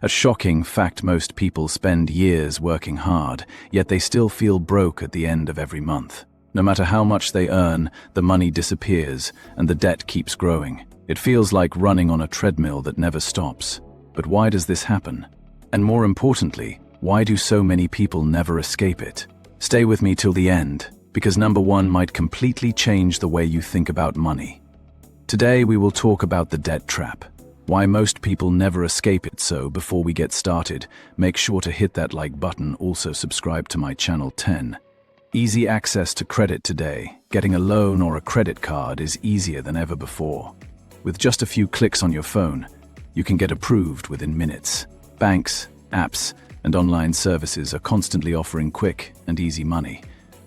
A shocking fact: most people spend years working hard, yet they still feel broke at the end of every month. No matter how much they earn, the money disappears and the debt keeps growing. It feels like running on a treadmill that never stops. But why does this happen? And more importantly, why do so many people never escape it? Stay with me till the end, because number one might completely change the way you think about money. Today we will talk about the debt trap. Why most people never escape it. So before we get started, make sure to hit that like button. Also subscribe to my channel. 10. Easy access to credit today. Getting a loan or a credit card is easier than ever before. With just a few clicks on your phone, you can get approved within minutes. Banks, apps, and online services are constantly offering quick and easy money,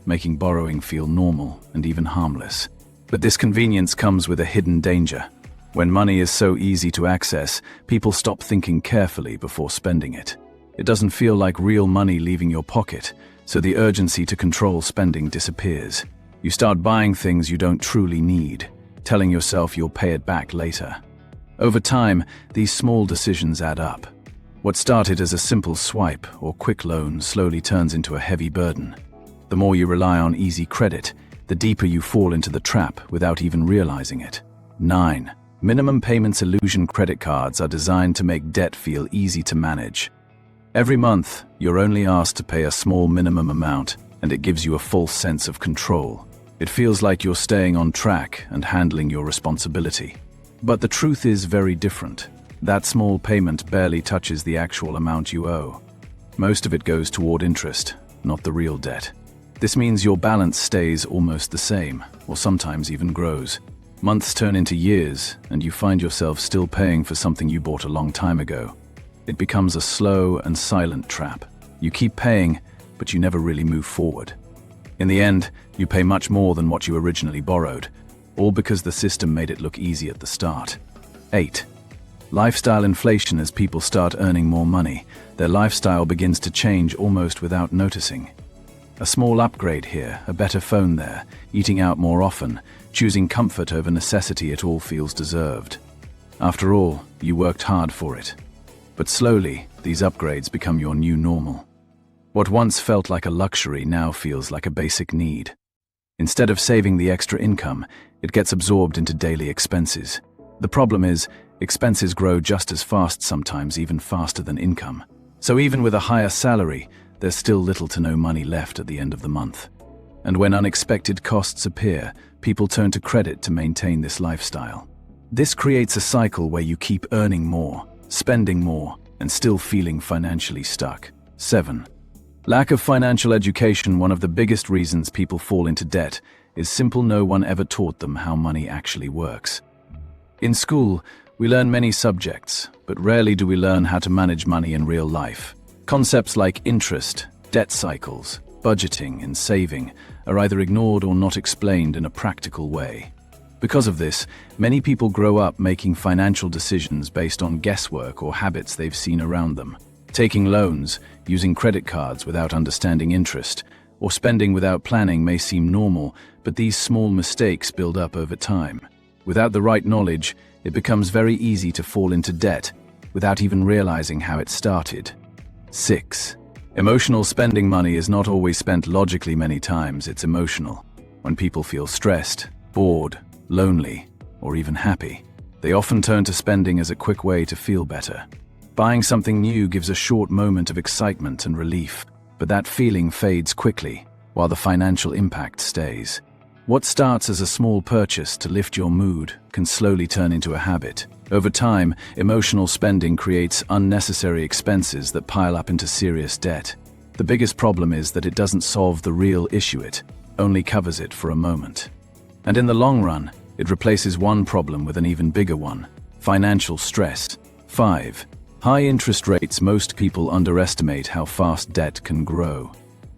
making borrowing feel normal and even harmless. But this convenience comes with a hidden danger. When money is so easy to access, people stop thinking carefully before spending it. It doesn't feel like real money leaving your pocket, so the urgency to control spending disappears. You start buying things you don't truly need, telling yourself you'll pay it back later. Over time, these small decisions add up. What started as a simple swipe or quick loan slowly turns into a heavy burden. The more you rely on easy credit, the deeper you fall into the trap without even realizing it. 9. Minimum payments illusion. Credit cards are designed to make debt feel easy to manage. Every month, you're only asked to pay a small minimum amount, and it gives you a false sense of control. It feels like you're staying on track and handling your responsibility. But the truth is very different. That small payment barely touches the actual amount you owe. Most of it goes toward interest, not the real debt. This means your balance stays almost the same, or sometimes even grows. Months turn into years, and you find yourself still paying for something you bought a long time ago. It becomes a slow and silent trap. You keep paying, but you never really move forward. In the end, you pay much more than what you originally borrowed, all because the system made it look easy at the start. 8. Lifestyle inflation. As people start earning more money, their lifestyle begins to change almost without noticing. A small upgrade here, a better phone there, eating out more often, choosing comfort over necessity, it all feels deserved. After all, you worked hard for it. But slowly, these upgrades become your new normal. What once felt like a luxury now feels like a basic need. Instead of saving the extra income, it gets absorbed into daily expenses. The problem is, expenses grow just as fast, sometimes even faster than income. So even with a higher salary, there's still little to no money left at the end of the month. And when unexpected costs appear, people turn to credit to maintain this lifestyle. This creates a cycle where you keep earning more, spending more, and still feeling financially stuck. 7. Lack of financial education. One of the biggest reasons people fall into debt is simple: no one ever taught them how money actually works. In school, we learn many subjects, but rarely do we learn how to manage money in real life. Concepts like interest, debt cycles, budgeting, and saving are either ignored or not explained in a practical way. Because of this, many people grow up making financial decisions based on guesswork or habits they've seen around them. Taking loans, using credit cards without understanding interest, or spending without planning may seem normal, but these small mistakes build up over time. Without the right knowledge, it becomes very easy to fall into debt without even realizing how it started. 6. Emotional spending. Money is not always spent logically. Many times it's emotional. When people feel stressed, bored, lonely, or even happy, they often turn to spending as a quick way to feel better. Buying something new gives a short moment of excitement and relief, but that feeling fades quickly, while the financial impact stays. What starts as a small purchase to lift your mood can slowly turn into a habit. Over time, emotional spending creates unnecessary expenses that pile up into serious debt. The biggest problem is that it doesn't solve the real issue, it only covers it for a moment. And in the long run, it replaces one problem with an even bigger one: financial stress. 5. High interest rates. Most people underestimate how fast debt can grow.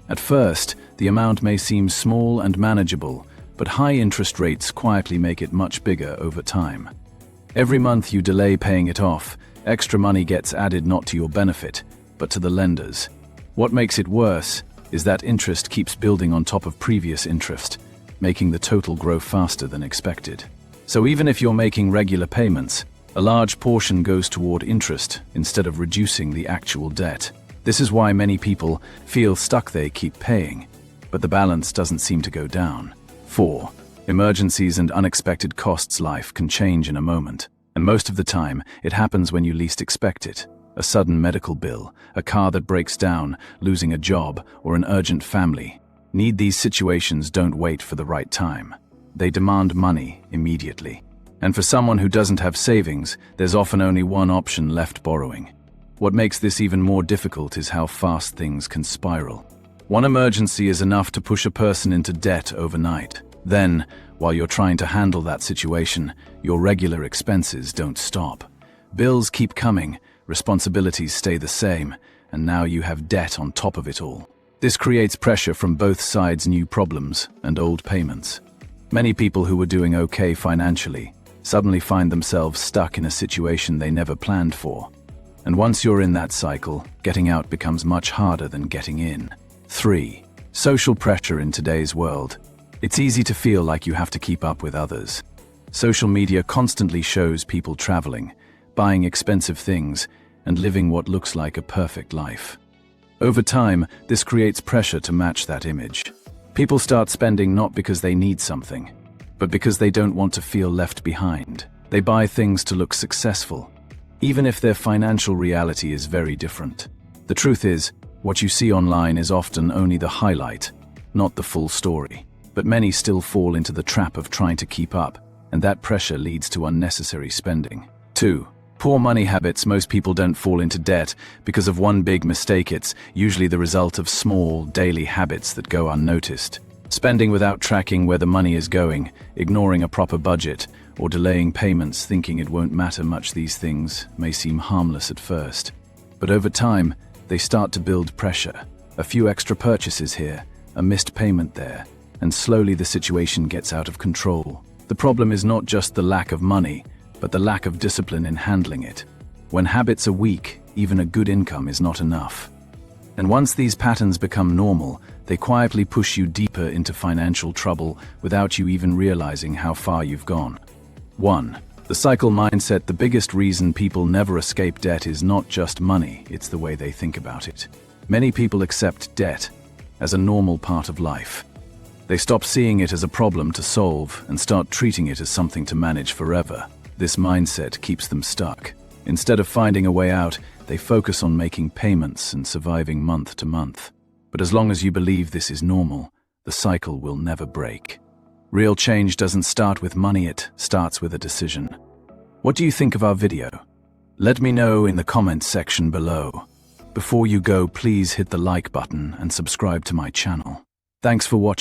At first, the amount may seem small and manageable, but high interest rates quietly make it much bigger over time. Every month you delay paying it off, extra money gets added, not to your benefit, but to the lenders. What makes it worse is that interest keeps building on top of previous interest, making the total grow faster than expected. So even if you're making regular payments, A large portion goes toward interest instead of reducing the actual debt. This is why many people feel stuck. They keep paying, but the balance doesn't seem to go down. 4. Emergencies and unexpected costs. Life can change in a moment, and most of the time, it happens when you least expect it. A sudden medical bill, a car that breaks down, losing a job, or an urgent family need. These situations don't wait for the right time. They demand money immediately. And for someone who doesn't have savings, there's often only one option left: borrowing. What makes this even more difficult is how fast things can spiral. One emergency is enough to push a person into debt overnight. Then, while you're trying to handle that situation, your regular expenses don't stop. Bills keep coming, responsibilities stay the same, and now you have debt on top of it all. This creates pressure from both sides: new problems and old payments. Many people who were doing okay financially suddenly find themselves stuck in a situation they never planned for. And once you're in that cycle, getting out becomes much harder than getting in. 3. Social pressure. In today's world, it's easy to feel like you have to keep up with others. Social media constantly shows people traveling, buying expensive things, and living what looks like a perfect life. Over time, this creates pressure to match that image. People start spending not because they need something, but because they don't want to feel left behind. They buy things to look successful, even if their financial reality is very different. The truth is, what you see online is often only the highlight, not the full story. But many still fall into the trap of trying to keep up, and that pressure leads to unnecessary spending. 2. Poor money habits. Most people don't fall into debt because of one big mistake. It's usually the result of small, daily habits that go unnoticed. Spending without tracking where the money is going, ignoring a proper budget, or delaying payments thinking it won't matter much. These things may seem harmless at first, but over time, they start to build pressure. A few extra purchases here, a missed payment there, and slowly the situation gets out of control. The problem is not just the lack of money, but the lack of discipline in handling it. When habits are weak, even a good income is not enough. And once these patterns become normal, they quietly push you deeper into financial trouble without you even realizing how far you've gone. 1. The cycle mindset. The biggest reason people never escape debt is not just money, it's the way they think about it. Many people accept debt as a normal part of life. They stop seeing it as a problem to solve and start treating it as something to manage forever. This mindset keeps them stuck. Instead of finding a way out, they focus on making payments and surviving month to month. But as long as you believe this is normal, the cycle will never break. Real change doesn't start with money, it starts with a decision. What do you think of our video? Let me know in the comments section below. Before you go, please hit the like button and subscribe to my channel. Thanks for watching.